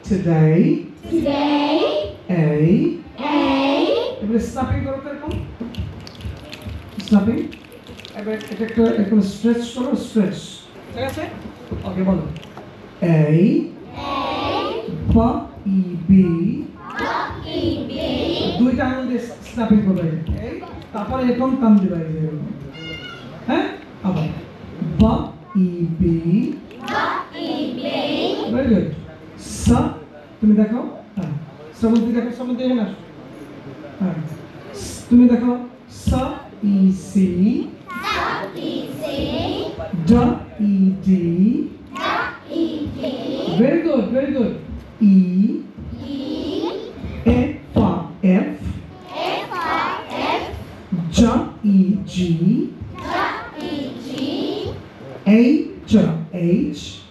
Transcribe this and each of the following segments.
today এবারে স্নাপিং করো তো এরকম স্নাপিং এবারে এটা একটু এরকম স্ট্রেচ করো স্ট্রেচ ঠিক আছে ওকে বলো a b দুইটা আঙুল দিয়ে স্নাপিং করবে তারপরে এরকম টান দিবে হ্যাঁ আবার b very good sa তুমি দেখো হ্যাঁ সমুদ্র দেখো সমুদ্র এখানে আসো হ্যাঁ তুমি দেখো sa e c da e d very good e f ja e g h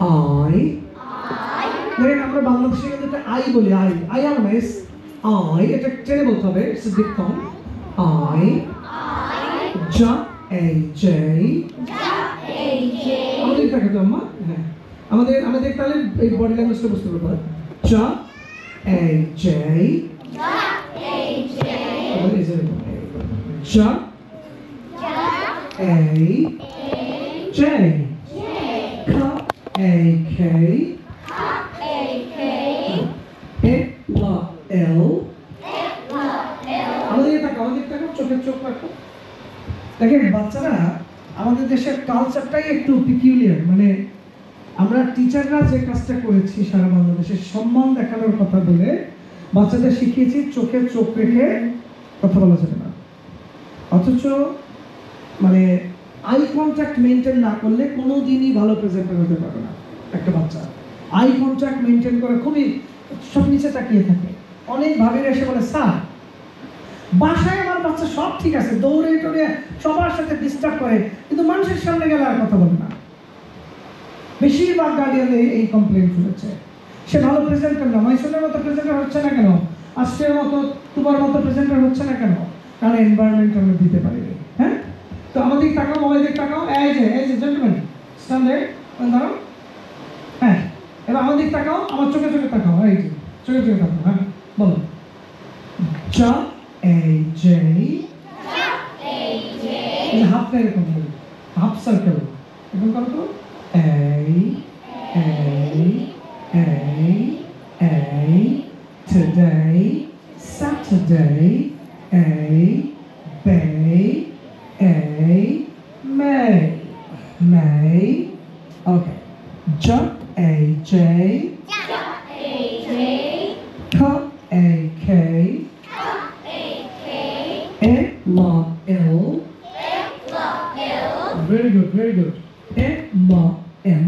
I দেখেন আমরা বাংলাদেশে কিন্তু একটা আই বলি আই আর এস আই এটা টেনে বলতে হবে ইটস এ ডিপথং আই জা এ জে আমাদের দেখে তো আম্মা হ্যাঁ আমাদের তাহলে এই বডি ল্যাঙ্গুয়েজটা বুঝতে পারবো জা এ জে জা এ জে A-K L আমাদের টাকা চোখের চোখ রাখো দেখেন বাচ্চারা আমাদের দেশের কালচারটাই একটু পিকুলিয়ার মানে আমরা টিচাররা যে কাজটা করেছি সারা বাংলাদেশে সম্মান দেখানোর কথা বলে বাচ্চাদের শিখিয়েছি চোখে চোখ রেখে কথা বলা যাবে না অথচ মানে আই কন্ট্যাক্ট মেনটেন না করলে কোনো দিনই ভালো প্রেজেন্টার হতে পারবে না একটা বাচ্চা আই কন্ট্যাক্ট মেনটেন করে খুবই সব নিচে তাকিয়ে থাকে অনেক ভাবিরা এসে বলে স্যার বাসায় আমার বাচ্চা সব ঠিক আছে দৌড়ে টোড়ে সবার সাথে ডিস্টার্ব করে কিন্তু মানুষের সামনে গেলে আর কথা বলে না বেশিরভাগ গার্ডিয়ানে এই কমপ্লেন শুনেছে সে ভালো প্রেজেন্টার না মাইসনের মতো প্রেজেন্টার হচ্ছে না কেন আজকের মতো তোমার মতো প্রেজেন্টার হচ্ছে না কেন কারণ এনভায়রনমেন্ট আমরা দিতে পারিনি হ্যাঁ তো আমাদের তাকাও মোবাইলের তাকাও এই যে জেন্টলম্যান স্ট্যান্ড দেয়ার দাঁড়াও হ্যাঁ এবার আমাদের তাকাও আমার চোখে চোখে তাকাও এই যে চোখে চোখে তাকাও হ্যাঁ বলো জা এ জে এই হাতটা এরকম বলো হাফ সার্কেল এরকম করো তো A today Saturday bay May okay J A J K A K L L very good M M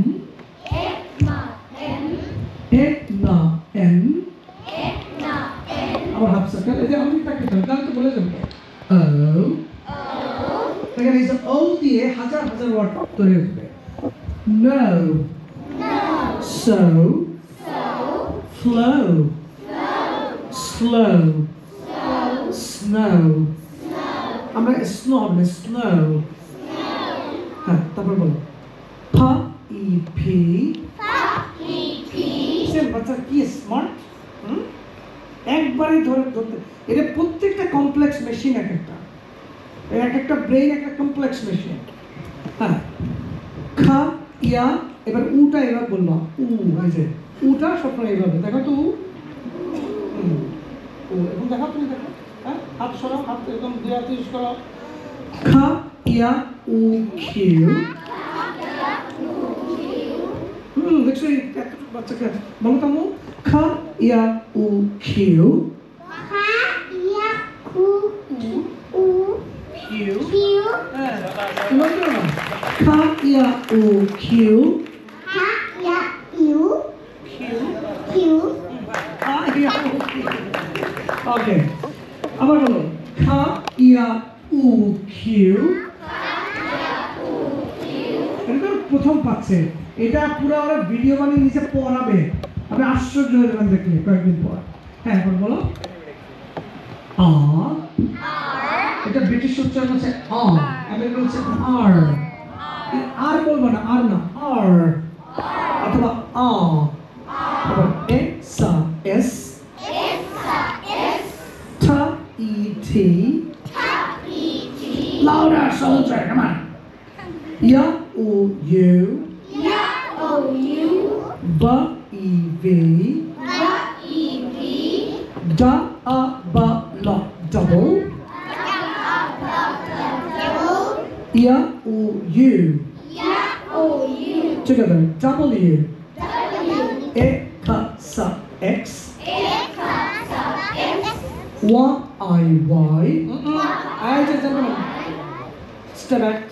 আবার হাফ সার্কেল এই যে আমি তাকে তাহলে তো বলে যাবে ও দেখেন এই যে ও দিয়ে হাজার হাজার ওয়ার্ড তৈরি হবে no so flow slow snow আমরা স্নো হবে না স্নো হ্যাঁ তারপর বলো প ই পি সেম বাচ্চা কি স্মার্ট একবারে ধরতে এটা প্রত্যেকটা কমপ্লেক্স মেশিন এক একটা ব্রেইন একটা কমপ্লেক্স মেশিন হ্যাঁ খা ইয়া এবার উটা এবার বললাম এই যে উটা সবসময় এইভাবে দেখো তো এখন দেখো তুমি দেখো হ্যাঁ হাত সরাও হাত এরকম দিয়ে হাত ইউজ করো খা ইয়া উ কিউ দেখছো এতটুকু বাচ্চাকে বলো তো খা ইয়া উ Q Ka ia u q Okay. আবার বলো খা ইয়া উ কিউ এটা প্রথম পাচ্ছে এটা পুরো ওরা ভিডিও বানিয়ে নিচে পড়াবে আপনি আশ্চর্য হয়ে যাবেন দেখলে কয়েকদিন পর হ্যাঁ এখন বলো আর এটা ব্রিটিশ উচ্চারণ হচ্ছে আর আমেরিকান হচ্ছে আর বলবো না আর না আর U. Y-O-U. B-E-V. B-E-V. Da-a-ba-la. Double. Double. Ya-o-U. Y-O-U. Together. W. W. E-ka-sa. X. X. Y-I-Y. I just gentlemen. Step back.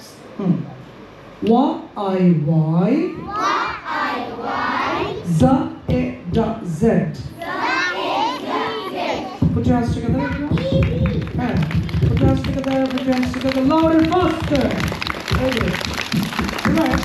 Y-I-Y. Y-I-Y. Z-E-da-Z. Put your hands together. And put your hands together. Put your hands together. Louder, faster. Very good. Right.